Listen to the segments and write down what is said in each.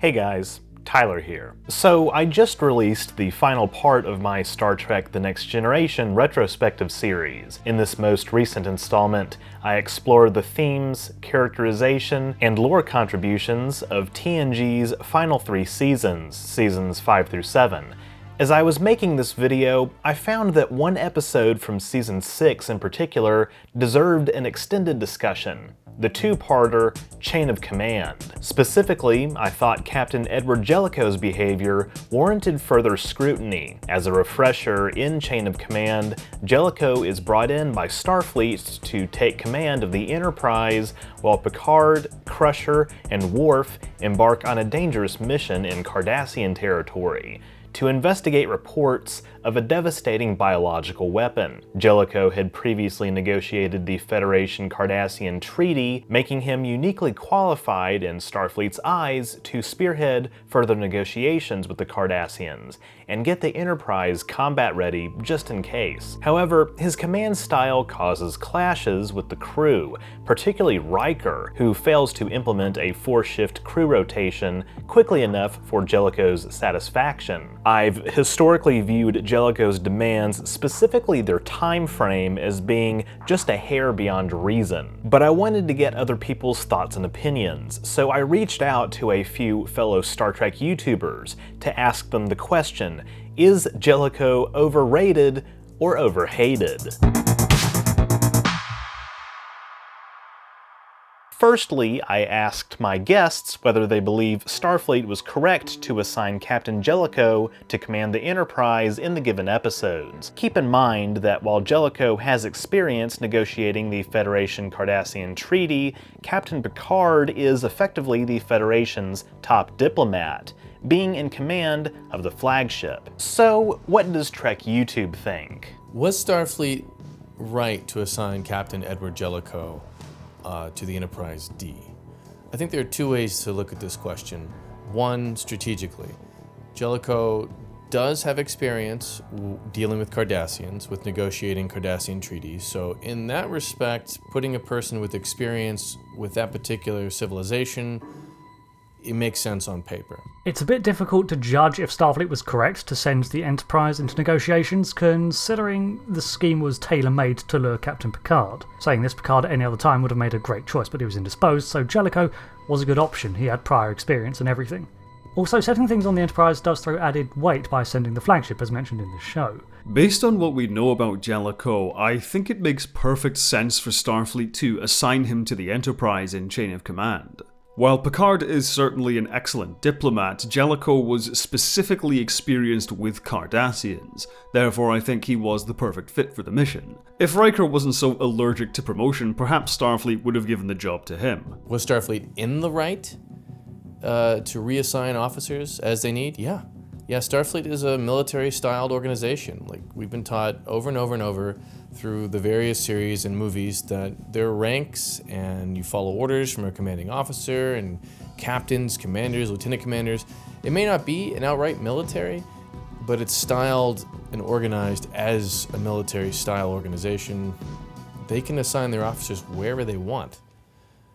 Hey guys, Tyler here. So I just released the final part of my Star Trek The Next Generation retrospective series. In this most recent installment, I explored the themes, characterization, and lore contributions of TNG's final 3 seasons, seasons 5 through 7. As I was making this video, I found that one episode from season 6 in particular deserved an extended discussion. The two-parter Chain of Command. Specifically, I thought Captain Edward Jellico's behavior warranted further scrutiny. As a refresher, in Chain of Command, Jellico is brought in by Starfleet to take command of the Enterprise, while Picard, Crusher, and Worf embark on a dangerous mission in Cardassian territory to investigate reports of a devastating biological weapon. Jellico had previously negotiated the Federation-Cardassian Treaty, making him uniquely qualified in Starfleet's eyes to spearhead further negotiations with the Cardassians and get the Enterprise combat-ready just in case. However, his command style causes clashes with the crew, particularly Riker, who fails to implement a 4-shift crew rotation quickly enough for Jellico's satisfaction. I've historically viewed Jellico's demands, specifically their time frame, as being just a hair beyond reason. But I wanted to get other people's thoughts and opinions, so I reached out to a few fellow Star Trek YouTubers to ask them the question, is Jellico overrated or overhated? Firstly, I asked my guests whether they believe Starfleet was correct to assign Captain Jellico to command the Enterprise in the given episodes. Keep in mind that while Jellico has experience negotiating the Federation-Cardassian Treaty, Captain Picard is effectively the Federation's top diplomat, being in command of the flagship. So, what does Trek YouTube think? Was Starfleet right to assign Captain Edward Jellico to the Enterprise D? I think there are two ways to look at this question. One, strategically. Jellico does have experience dealing with Cardassians, with negotiating Cardassian treaties, so in that respect, putting a person with experience with that particular civilization, it makes sense on paper. It's a bit difficult to judge if Starfleet was correct to send the Enterprise into negotiations, considering the scheme was tailor-made to lure Captain Picard. Saying this, Picard at any other time would have made a great choice, but he was indisposed, so Jellico was a good option. He had prior experience and everything. Also, setting things on the Enterprise does throw added weight by sending the flagship, as mentioned in the show. Based on what we know about Jellico, I think it makes perfect sense for Starfleet to assign him to the Enterprise in Chain of Command. While Picard is certainly an excellent diplomat, Jellico was specifically experienced with Cardassians, therefore I think he was the perfect fit for the mission. If Riker wasn't so allergic to promotion, perhaps Starfleet would have given the job to him. Was Starfleet in the right to reassign officers as they need? Yeah, Starfleet is a military-styled organization. Like, we've been taught over and over and over through the various series and movies that there are ranks and you follow orders from a commanding officer and captains, commanders, lieutenant commanders. It may not be an outright military, but it's styled and organized as a military-style organization. They can assign their officers wherever they want.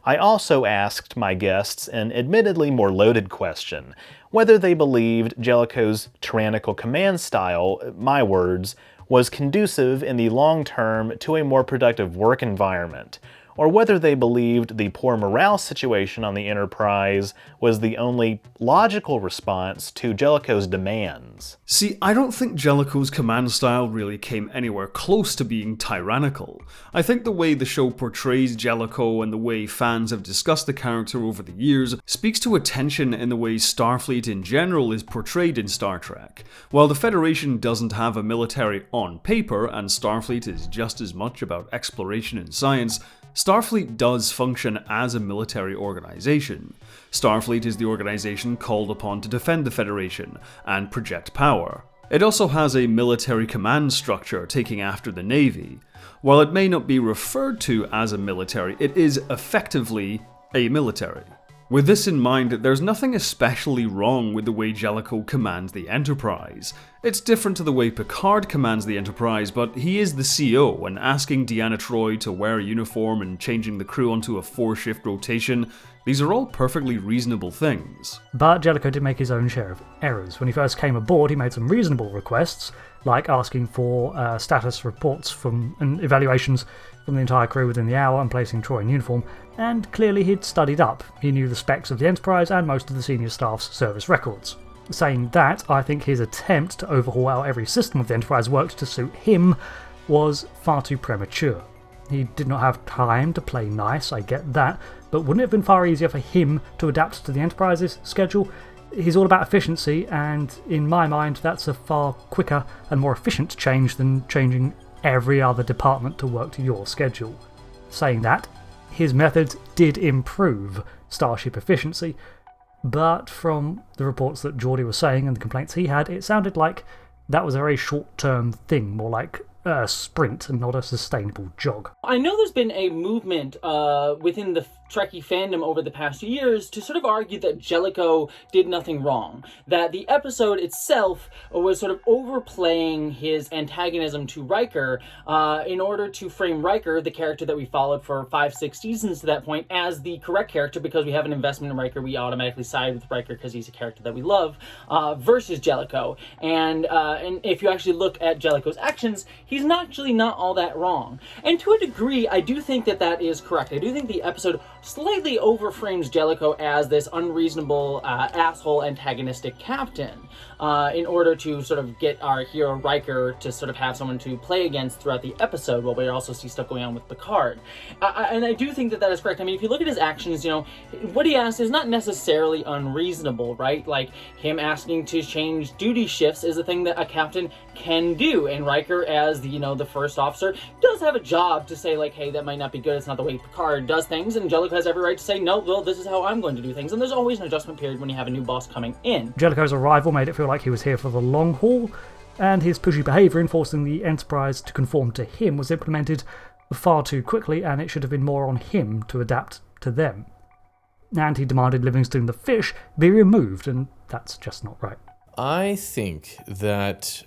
I also asked my guests an admittedly more loaded question, whether they believed Jellico's tyrannical command style, my words, was conducive in the long term to a more productive work environment, or whether they believed the poor morale situation on the Enterprise was the only logical response to Jellico's demands. See, I don't think Jellico's command style really came anywhere close to being tyrannical. I think the way the show portrays Jellico and the way fans have discussed the character over the years speaks to a tension in the way Starfleet in general is portrayed in Star Trek. While the Federation doesn't have a military on paper, and Starfleet is just as much about exploration and science, Starfleet does function as a military organization. Starfleet is the organization called upon to defend the Federation and project power. It also has a military command structure taking after the Navy. While it may not be referred to as a military, it is effectively a military. With this in mind, there's nothing especially wrong with the way Jellico commands the Enterprise. It's different to the way Picard commands the Enterprise, but he is the CO, and asking Deanna Troi to wear a uniform and changing the crew onto a 4-shift rotation These are all perfectly reasonable things. But Jellico did make his own share of errors. When he first came aboard, he made some reasonable requests, like asking for status reports and evaluations from the entire crew within the hour and placing Troy in uniform, and clearly he'd studied up. He knew the specs of the Enterprise and most of the senior staff's service records. Saying that, I think his attempt to overhaul how every system of the Enterprise worked to suit him was far too premature. He did not have time to play nice, I get that, but wouldn't it have been far easier for him to adapt to the Enterprise's schedule? He's all about efficiency, and in my mind that's a far quicker and more efficient change than changing every other department to work to your schedule. Saying that, his methods did improve Starship efficiency, but from the reports that Geordi was saying and the complaints he had, it sounded like that was a very short-term thing, more like a sprint and not a sustainable jog. I know there's been a movement within the Trekkie fandom over the past years to sort of argue that Jellico did nothing wrong, that the episode itself was sort of overplaying his antagonism to Riker in order to frame Riker, the character that we followed for 5-6 seasons to that point, as the correct character. Because we have an investment in Riker, we automatically side with Riker because he's a character that we love, versus Jellico. And if you actually look at Jellico's actions, he's actually not all that wrong. And to a degree, I do think that that is correct. I do think the episode slightly overframes Jellico as this unreasonable, asshole, antagonistic captain in order to sort of get our hero Riker to sort of have someone to play against throughout the episode, while we also see stuff going on with Picard. And I do think that that is correct. I mean, if you look at his actions, you know, what he asks is not necessarily unreasonable, right? Like, him asking to change duty shifts is a thing that a captain can do, and Riker, as the, you know, the first officer, does have a job to say, like, hey, that might not be good, it's not the way Picard does things, and Jellico has every right to say, no, well, this is how I'm going to do things, and there's always an adjustment period when you have a new boss coming in. Jellico's arrival made it feel like he was here for the long haul, and his pushy behaviour in forcing the Enterprise to conform to him was implemented far too quickly, and it should have been more on him to adapt to them. And he demanded Livingstone the fish be removed, and that's just not right. I think that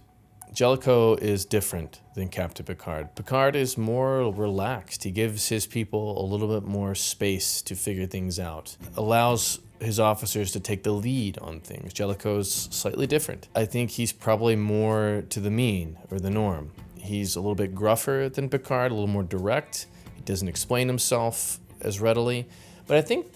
Jellico is different than Captain Picard. Picard is more relaxed. He gives his people a little bit more space to figure things out, allows his officers to take the lead on things. Jellico's slightly different. I think he's probably more to the mean, or the norm. He's a little bit gruffer than Picard, a little more direct. He doesn't explain himself as readily. But I think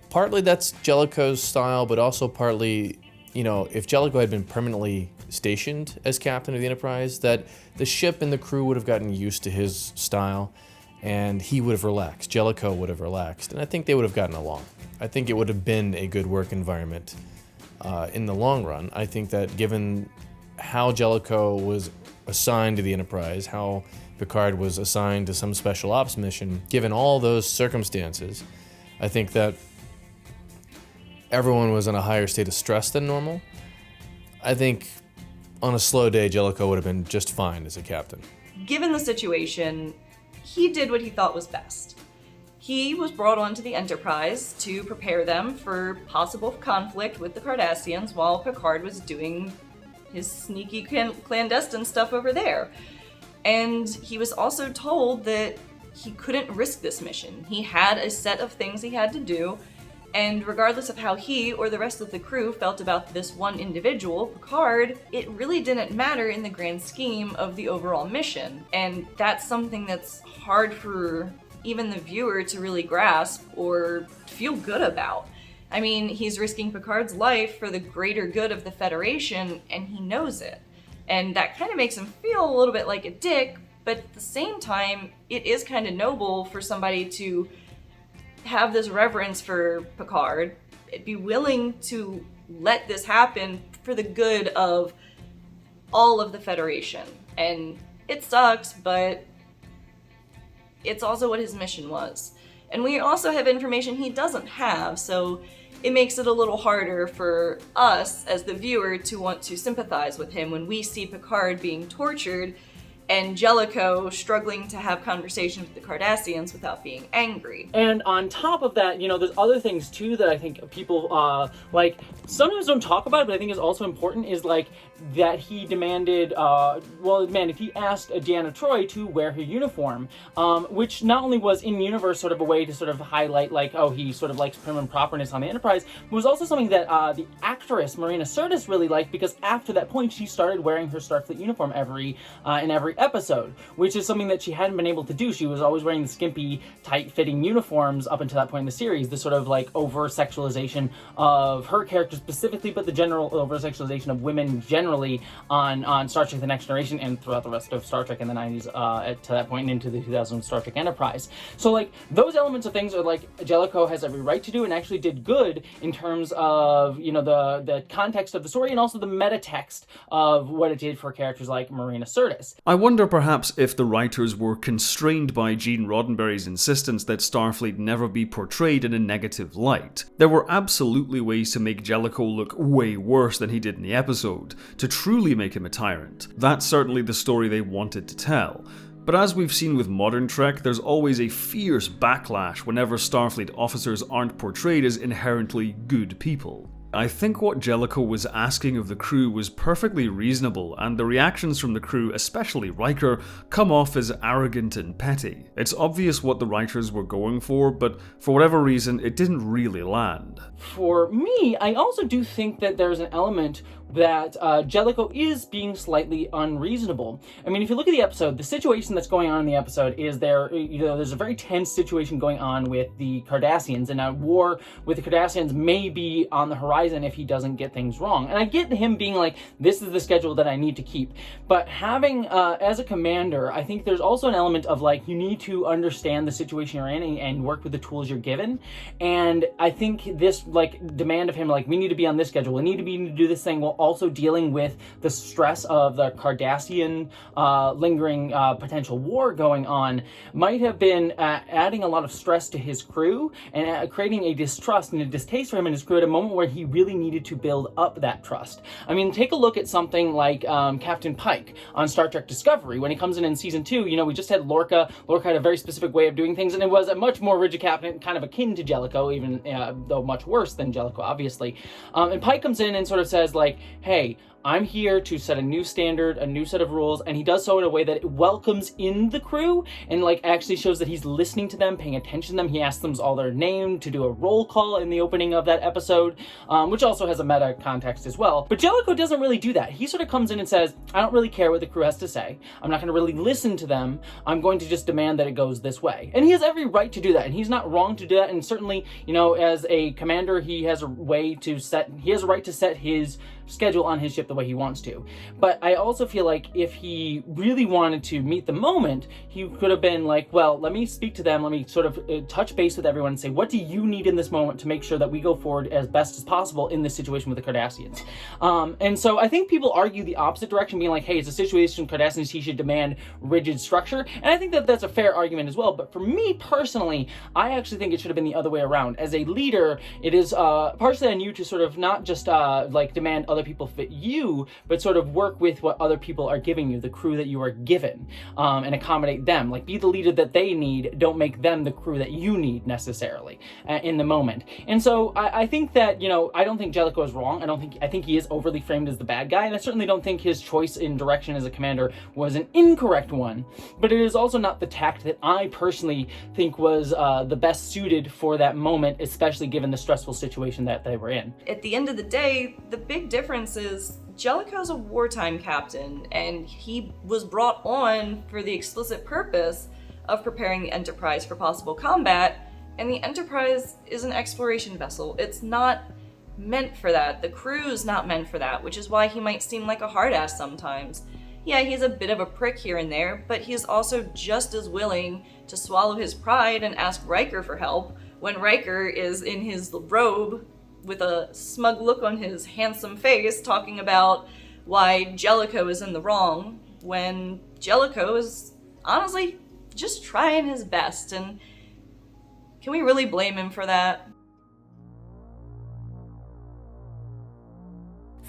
partly that's Jellico's style, but also partly, you know, if Jellico had been permanently stationed as captain of the Enterprise, that the ship and the crew would have gotten used to his style, and he would have relaxed. Jellico would have relaxed, and I think they would have gotten along. I think it would have been a good work environment in the long run. I think that given how Jellico was assigned to the Enterprise, how Picard was assigned to some special ops mission, given all those circumstances, I think that everyone was in a higher state of stress than normal. I think on a slow day, Jellico would have been just fine as a captain. Given the situation, he did what he thought was best. He was brought onto the Enterprise to prepare them for possible conflict with the Cardassians while Picard was doing his sneaky clandestine stuff over there. And he was also told that he couldn't risk this mission. He had a set of things he had to do, and regardless of how he or the rest of the crew felt about this one individual, Picard, it really didn't matter in the grand scheme of the overall mission. And that's something that's hard for even the viewer to really grasp or feel good about. I mean, he's risking Picard's life for the greater good of the Federation, and he knows it. And that kind of makes him feel a little bit like a dick, but at the same time, it is kind of noble for somebody to have this reverence for Picard, be willing to let this happen for the good of all of the Federation. And it sucks, but it's also what his mission was. And we also have information he doesn't have, so it makes it a little harder for us as the viewer to want to sympathize with him when we see Picard being tortured and Jellico struggling to have conversations with the Cardassians without being angry. And on top of that, there's other things too that I think people sometimes don't talk about, but I think is also important, is that he demanded, he asked Deanna Troi to wear her uniform, which not only was in universe sort of a way to sort of highlight he sort of likes prim and properness on the Enterprise, but was also something that the actress Marina Sirtis really liked, because after that point she started wearing her Starfleet uniform in every episode, which is something that she hadn't been able to do. She was always wearing the skimpy, tight-fitting uniforms up until that point in the series, the sort of over-sexualization of her character specifically, but the general over-sexualization of women generally on Star Trek The Next Generation and throughout the rest of Star Trek in the 90s to that point and into the 2000s Star Trek Enterprise. So those elements of things are Jellico has every right to do, and actually did good in terms of the context of the story and also the meta text of what it did for characters like Marina Sirtis. I wonder perhaps if the writers were constrained by Gene Roddenberry's insistence that Starfleet never be portrayed in a negative light. There were absolutely ways to make Jellico look way worse than he did in the episode, to truly make him a tyrant. That's certainly the story they wanted to tell. But as we've seen with modern Trek, there's always a fierce backlash whenever Starfleet officers aren't portrayed as inherently good people. I think what Jellico was asking of the crew was perfectly reasonable, and the reactions from the crew, especially Riker, come off as arrogant and petty. It's obvious what the writers were going for, but for whatever reason, it didn't really land. For me, I also do think that there's an element that Jellico is being slightly unreasonable. I mean, if you look at the episode, the situation that's going on in the episode is there's a very tense situation going on with the Cardassians, and a war with the Cardassians may be on the horizon if he doesn't get things wrong. And I get him being this is the schedule that I need to keep. But having, as a commander, I think there's also an element of you need to understand the situation you're in and work with the tools you're given. And I think this demand of him, we need to be on this schedule, we need to do this thing, while also dealing with the stress of the Cardassian lingering potential war going on, might have been adding a lot of stress to his crew and creating a distrust and a distaste for him and his crew at a moment where he really needed to build up that trust. I mean, take a look at something like Captain Pike on Star Trek Discovery. When he comes in season 2, we just had Lorca. Lorca had a very specific way of doing things, and it was a much more rigid captain, kind of akin to Jellico, even though much worse than Jellico, obviously. And Pike comes in and sort of says, hey, I'm here to set a new standard, a new set of rules, and he does so in a way that welcomes in the crew and actually shows that he's listening to them, paying attention to them. He asks them all their name to do a roll call in the opening of that episode, which also has a meta context as well. But Jellico doesn't really do that. He sort of comes in and says, I don't really care what the crew has to say. I'm not going to really listen to them. I'm going to just demand that it goes this way. And he has every right to do that, and he's not wrong to do that. And certainly, as a commander, he has a right to set his schedule on his ship the way he wants to. But I also feel if he really wanted to meet the moment, he could have been well, let me speak to them, let me sort of touch base with everyone and say, what do you need in this moment to make sure that we go forward as best as possible in this situation with the Cardassians? And so I think people argue the opposite direction, being hey, it's a situation with Cardassians, he should demand rigid structure. And I think that that's a fair argument as well. But for me personally, I actually think it should have been the other way around. As a leader, it is partially on you to sort of not just demand other people fit you, but sort of work with what other people are giving you, the crew that you are given, and accommodate them. Be the leader that they need. Don't make them the crew that you need necessarily in the moment. And so I think that I don't think Jellico is wrong. I think he is overly framed as the bad guy, and I certainly don't think his choice in direction as a commander was an incorrect one. But it is also not the tact that I personally think was the best suited for that moment, especially given the stressful situation that they were in. At the end of the day, the big difference is Jellico's a wartime captain, and he was brought on for the explicit purpose of preparing the Enterprise for possible combat, and the Enterprise is an exploration vessel. It's not meant for that. The crew's not meant for that, which is why he might seem like a hard ass sometimes. Yeah, he's a bit of a prick here and there, but he's also just as willing to swallow his pride and ask Riker for help when Riker is in his robe with a smug look on his handsome face talking about why Jellico is in the wrong, when Jellico is honestly just trying his best. And can we really blame him for that?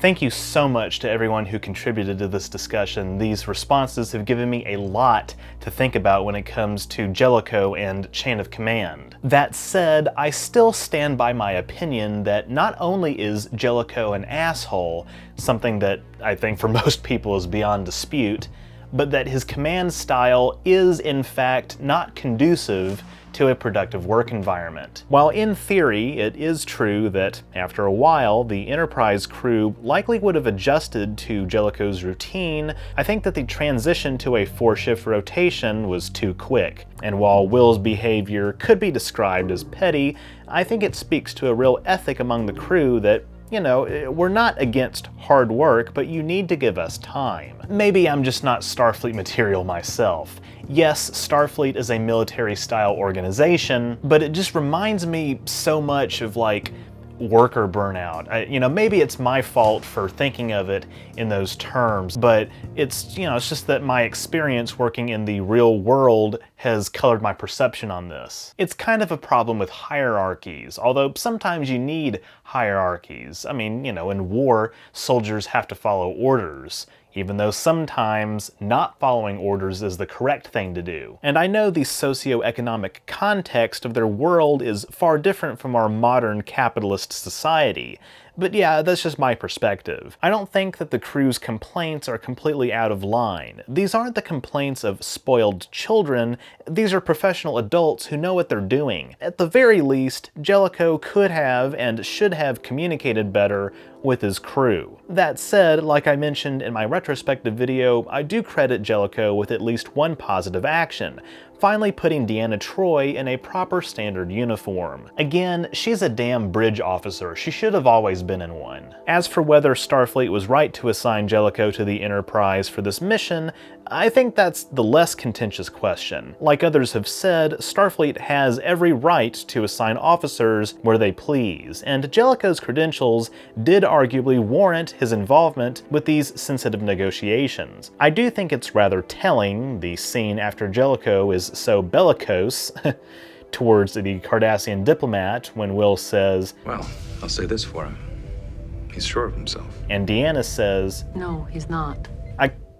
Thank you so much to everyone who contributed to this discussion. These responses have given me a lot to think about when it comes to Jellico and Chain of Command. That said, I still stand by my opinion that not only is Jellico an asshole, something that I think for most people is beyond dispute, but that his command style is in fact not conducive to a productive work environment. While in theory it is true that after a while the Enterprise crew likely would have adjusted to Jellico's routine, I think that the transition to a 4-shift rotation was too quick. And while Will's behavior could be described as petty, I think it speaks to a real ethic among the crew that, you know, we're not against hard work, but you need to give us time. Maybe I'm just not Starfleet material myself. Yes, Starfleet is a military-style organization, but it just reminds me so much of, like, worker burnout. You know, maybe it's my fault for thinking of it in those terms, but it's, you know, it's just that my experience working in the real world has colored my perception on this. It's kind of a problem with hierarchies, although sometimes you need hierarchies. I mean, you know, in war, soldiers have to follow orders, even though sometimes not following orders is the correct thing to do. And I know the socioeconomic context of their world is far different from our modern capitalist society, but yeah, that's just my perspective. I don't think that the crew's complaints are completely out of line. These aren't the complaints of spoiled children, these are professional adults who know what they're doing. At the very least, Jellico could have and should have communicated better with his crew. That said, like I mentioned in my retrospective video, I do credit Jellico with at least one positive action: finally putting Deanna Troi in a proper standard uniform. Again, she's a damn bridge officer. She should have always been in one. As for whether Starfleet was right to assign Jellico to the Enterprise for this mission, I think that's the less contentious question. Like others have said, Starfleet has every right to assign officers where they please, and Jellico's credentials did arguably warrant his involvement with these sensitive negotiations. I do think it's rather telling, the scene after Jellico is so bellicose towards the Cardassian diplomat when Will says, "Well, I'll say this for him. He's sure of himself." And Deanna says, "No, he's not."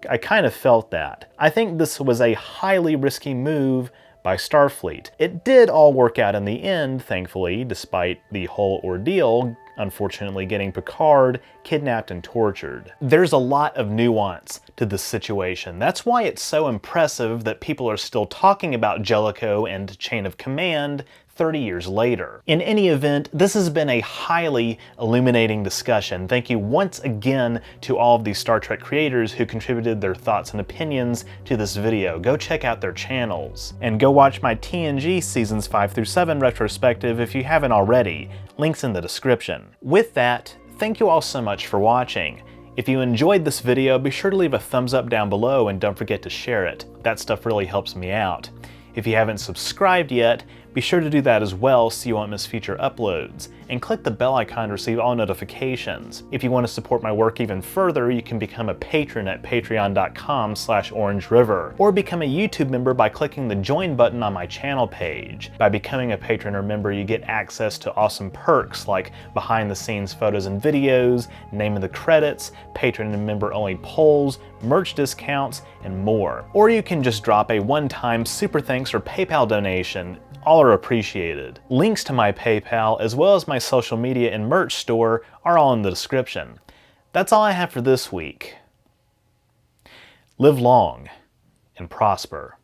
I kind of felt that. I think this was a highly risky move by Starfleet. It did all work out in the end, thankfully, despite the whole ordeal unfortunately getting Picard kidnapped and tortured. There's a lot of nuance to this situation. That's why it's so impressive that people are still talking about Jellico and Chain of Command 30 years later. In any event, this has been a highly illuminating discussion. Thank you once again to all of the Star Trek creators who contributed their thoughts and opinions to this video. Go check out their channels. And go watch my TNG Seasons 5 through 7 retrospective if you haven't already. Links in the description. With that, thank you all so much for watching. If you enjoyed this video, be sure to leave a thumbs up down below and don't forget to share it. That stuff really helps me out. If you haven't subscribed yet, be sure to do that as well so you won't miss future uploads, and click the bell icon to receive all notifications. If you want to support my work even further, you can become a patron at patreon.com/OrangeRiver, or become a YouTube member by clicking the join button on my channel page. By becoming a patron or member, you get access to awesome perks like behind the scenes photos and videos, name of the credits, patron and member only polls, merch discounts, and more. Or you can just drop a one-time super thanks or PayPal donation. All are appreciated. Links to my PayPal, as well as my social media and merch store, are all in the description. That's all I have for this week. Live long and prosper.